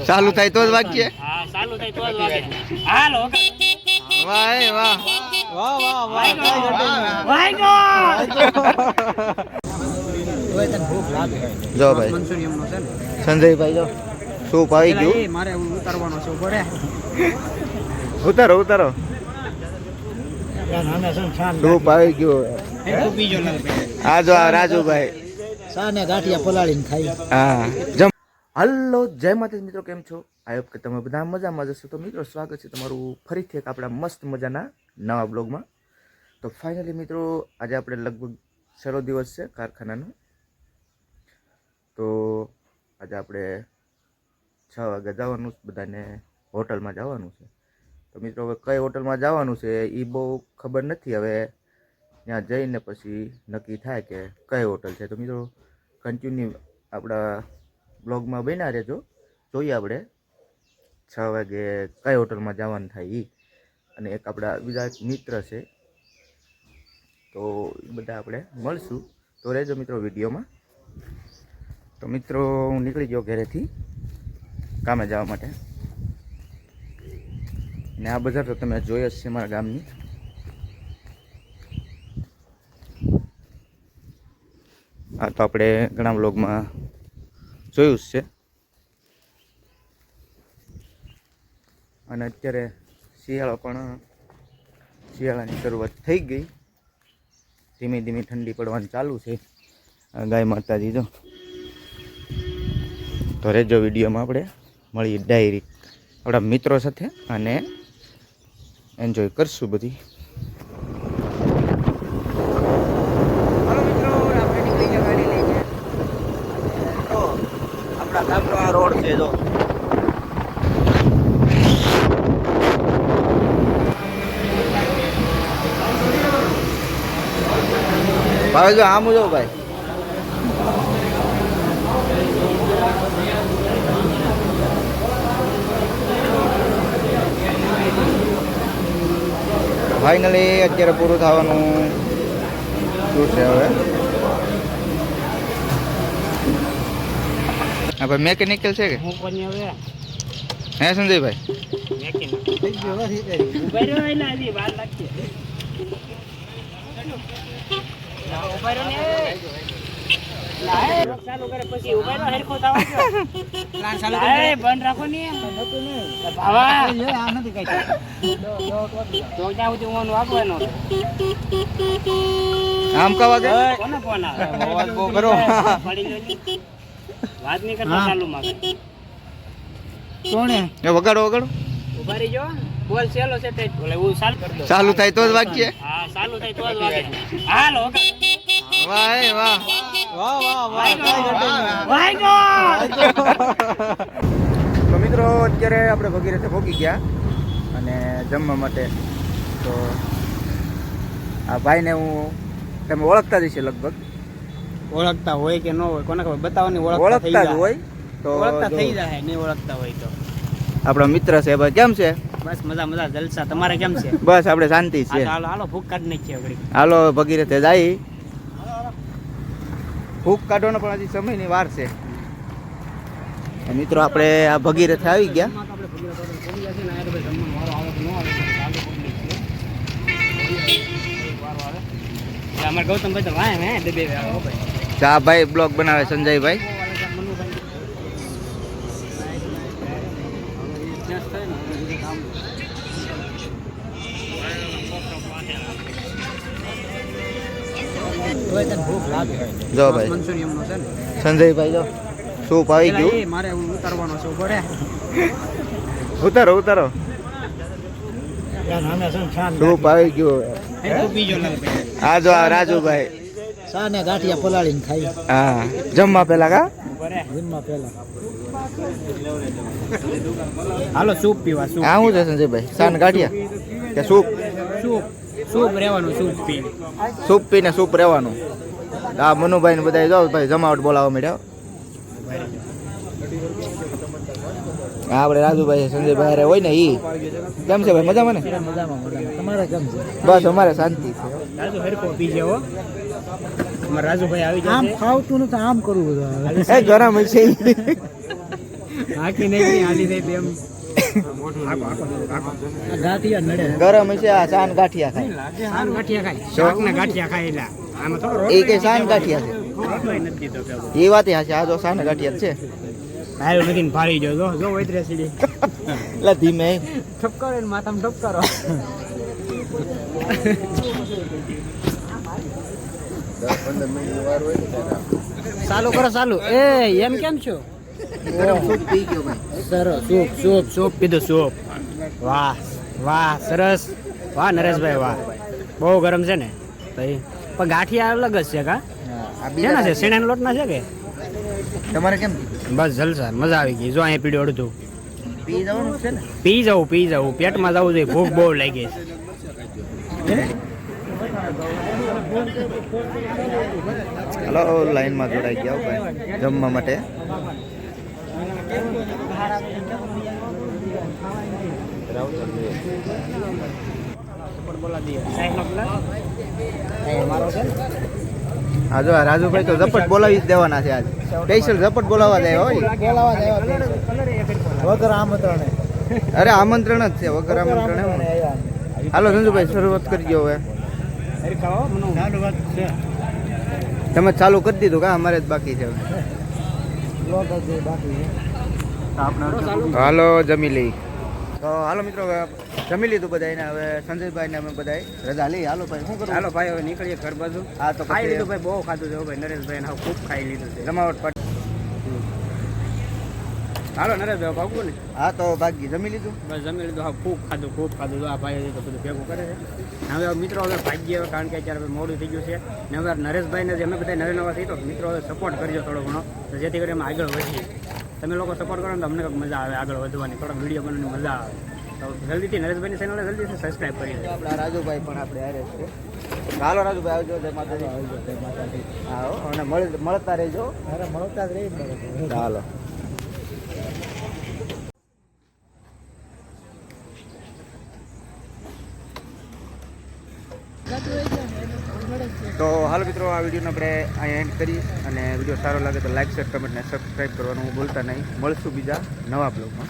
ચાલુ થાય તો જ વાગીએ. હા ચાલુ થાય તો જ વાગે. હાલો વાહ વાહ વાહ વાહ વાહ વાગો ભૂખ લાગે જો ભાઈ મંચુરિયમ નો છે ને સંજયભાઈ જો સૂપ આવી ગયું. મારે ઉતારવાનો છે ઉપર ઉતારો ઉતારો સૂપ આવી ગયું. બીજો આ જો આ રાજુભાઈ સાને ગાંઠિયા પલાળીને ખાઈ. હા જમ. હલો જય માતાજી મિત્રો, કેમ છો? આઈ હોપ કે તમે બધા મજામાં જશો. તો મિત્રો સ્વાગત છે તમારું ફરીથી એક આપણા મસ્ત મજાના નવા બ્લોગમાં. તો ફાઇનલી મિત્રો આજે આપણે લગભગ છેલ્લો દિવસ છે કારખાનાનો. તો આજે આપણે 6 વાગે જવાનું બધાને હોટલમાં જવાનું છે. તો મિત્રો હવે કઈ હોટલમાં જવાનું છે એ બહુ ખબર નથી. હવે ત્યાં જઈને પછી નક્કી થાય કે કઈ હોટલ છે. તો મિત્રો કન્ટિન્યુ આપણા બ્લોગમાં બન્યા રહેજો. જોઈએ આપણે 6 વાગે કઈ હોટલમાં જવાનું થાય એ. અને એક આપણા બીજા એક મિત્ર છે, તો એ બધા આપણે મળશું. તો રહેજો મિત્રો વિડીયોમાં. તો મિત્રો હું નીકળી ગયો ઘરેથી કામે જવા માટે. ને આ બજાર તો તમે જોઈ જ છે મારા ગામની. આ તો આપણે ઘણા બ્લોગમાં જોયું જ છે. અને અત્યારે શિયાળાની શરૂઆત થઈ ગઈ. ધીમે ધીમે ઠંડી પડવાની ચાલુ છે. ગાય માતાજી જો. તો રહેજો વિડીયોમાં, આપણે મળીએ ડાયરી આપણા મિત્રો સાથે અને એન્જોય કરશું બધી. હાલો મિત્રો, આપણે નીકળી ગયા ગાડી લઈને. તો આપણા ગામનો આ રોડ છે જો. ભાઈ જો આમ જો ભાઈ. ફાઇનલી અત્યારે પૂરું થવાનું શું છે હવે. હા ભાઈ મેકેનિકલ છે કે હું કોની હવે હે સંજયભાઈ? ચાલુ કરે પછી ઉભા રહો, હરખો થવા દો. બંધ રાખો ને ભાવા આ નથી કઈ તો જાવ તો ઓન વાગવાનો. આમ કા વાગે કોનો ફોન આવે? અવાજ બહુ કરો. પડી લો ની વાત નહીં કરતા ચાલુ માં કોણે એ વગાડો વગાડો. ઉભા રહી જો. બોલ ચાલો છે તે બોલે હું ચાલુ કરી દો. ચાલુ થાય તો જ વાગીએ. હા ચાલુ થાય તો જ વાગે. હાલો વાહ વાહ વાહ વાહ વાગો. તો મિત્રો અત્યારે આપણે ભગીરથે પહોંચી ગયા અને જમવા માટે. તો આ ભાઈને હું તમે ઓળખતા જ હશે લગભગ. ઓળખતા હોય કે ન હોય કોને ખબર, બતાવવાની ઓળખતા જ હોય તો ઓળખતા જો થઈ જાય. નહીં ઓળખતા હોય તો આપણા મિત્ર છે ભાઈ. કેમ છે? બસ મજા મજા જલસા. તમારે કેમ છે? બસ આપણે શાંતિ છે. હાલો હાલો ભૂખ કાઢ નાખીએ ઘડી. હાલો ભગીરથે જાય. ભૂખ કાઢવાનો પણ હજી સમયની વાર છે. મિત્રો આપણે આ ભગીરથે આવી ગયા. અમારે ગૌતમભાઈ તો વાય હે ડબે ચા ભાઈ બ્લોગ બનાવે સંજયભાઈ. ભૂખ લાગે જો ભાઈ મંચુરિયમ નો છે ને સંજયભાઈ જો સૂપ આવી ગયું. મારે ઉતારવાનો છે ઉપર ઉતારો ઉતારો. સૂપ આવી ગયું. બીજો આ જો આ રાજુભાઈ સાને ગાંઠિયા પલાળીને ખાઈ. હા જમવા પેલા કા જમવા પહેલા હાલો સૂપ પીવા. સૂપ આ શું છે સંજયભાઈ? સાન ગાંઠિયા કે સૂપ? સૂપ સૂપ રહેવાનું. સૂપ પી સૂપ પીને સૂપ રહેવાનું. આ મનુભાઈ ને બધા જાઓ ભાઈ જમાવટ બોલાવવા માંડ્યા. આપણે રાજુભાઈ સંજયભાઈ હારે હોય ને ઈ. કેમ છે ભાઈ? મજામાં ને? મજામાં તમારે કેમ છે? બસ અમારે શાંતિ છે. રાજુ હરકો પી જાઓ. રાજુભાઈ આવી જાય. આમ ખાવતું નથી, આમ કરવું બધું. એ ગરમ છે. આખી નહીં આલી દે તેમ ગાંઠિયા નડે ગરમ છે આ સાન ગાંઠિયા ખાય સાન ગાંઠિયા ખાય શાકના ગાંઠિયા ખાય એલા આમાં થોડો એ કે સાન ગાંઠિયા છે રોટલો નથી દીધો પેલો એ વાત છે આ જો સાન ગાંઠિયા જ છે ભાઈ નથી ફાડી જો જો વૈતરે સીડી એટલે ધીમે ઠપકારો ને માથામાં ઠપકારો ચાલુ કરો ચાલુ એ એમ કેમ છો ગરમ સૂપ પી ગયો ભાઈ સરસ સૂપ સૂપ સૂપ પીધું સૂપ વાહ વાહ સરસ વાહ નરેશભાઈ વાહ બહુ ગરમ છે ને તો એ પણ ગાંઠિયા અલગ જ છે કા આ શેના છે શેણાના લોટના છે કે તમારે કેમ બસ જલસા મજા આવી ગઈ જો અહીંયા પીડ્યું અડધું પી જવાનું છે ને પી જવું પેટમાં જવું જોઈએ ભૂખ બહુ લાગી છે હલો લાઈનમાં જોડાઈ ગયા હો ભાઈ જમવા માટે હા જો આ રાજુભાઈ તો ઝપટ બોલાવી જ દેવાના છે આજ સ્પેશિયલ ઝપટ બોલાવવા દે હોય વગર આમંત્રણે અરે આમંત્રણ જ છે વગર આમંત્રણ એવું ને. હાલો સંજુભાઈ શરૂઆત કરી દો હવે તમે ચાલુ કરી દીધું કા અમારે જ બાકી છે હવે. હાલો જમી લઈ તો હાલો મિત્રો હવે જમી લીધું બધાને હવે સંજયભાઈ ને અમે બધા રજા લઈ હાલો ભાઈ શું કરું હાલો ભાઈ હવે નીકળીએ ઘર બાજુ હા તો ખાઈ પછી લીધું ભાઈ બહુ ખાધું છે ભાઈ નરેશભાઈ ને ખૂબ ખાઈ લીધું છે જમાવટ પાડી હાલો નરેશભાઈ ભાગવું ને હા તો બાકી જમી લીધું બસ જમી લીધું હા ખૂબ ખાધું આ ભાઈ તો બધું ભેગું કરે છે હવે મિત્રો હવે ભાગ્ય કારણ કે અત્યારે મોડું થઈ ગયું છે ને હવે નરેશભાઈને જે અમે બધા નવા નવા થઈ તો મિત્રો હવે સપોર્ટ કરજો થોડો ઘણો તો જેથી કરી અમે આગળ વધીએ તમે લોકો સપોર્ટ કરો ને તો અમને કંઈક મજા આવે આગળ વધવાની થોડોક વિડીયો બનાવવાની મજા આવે તો જલ્દીથી નરેશભાઈની ચેનલને જલ્દીથી સબસ્ક્રાઈબ કરી દો આપણા રાજુભાઈ પણ આપણે હારે છે હાલો રાજુભાઈ આવજો જય માતાજી હા હો, અને મળતા રહેજો મળતા જ રહી ચાલો તો હાલો મિત્રો આ વિડીયોને આપણે અહીંયા એન્ડ કરી અને વિડીયો સારો લાગે તો લાઈક શેર કમેન્ટ ને સબસ્ક્રાઈબ કરવાનું ભૂલતા નહીં મળશું બીજા નવા બ્લોગમાં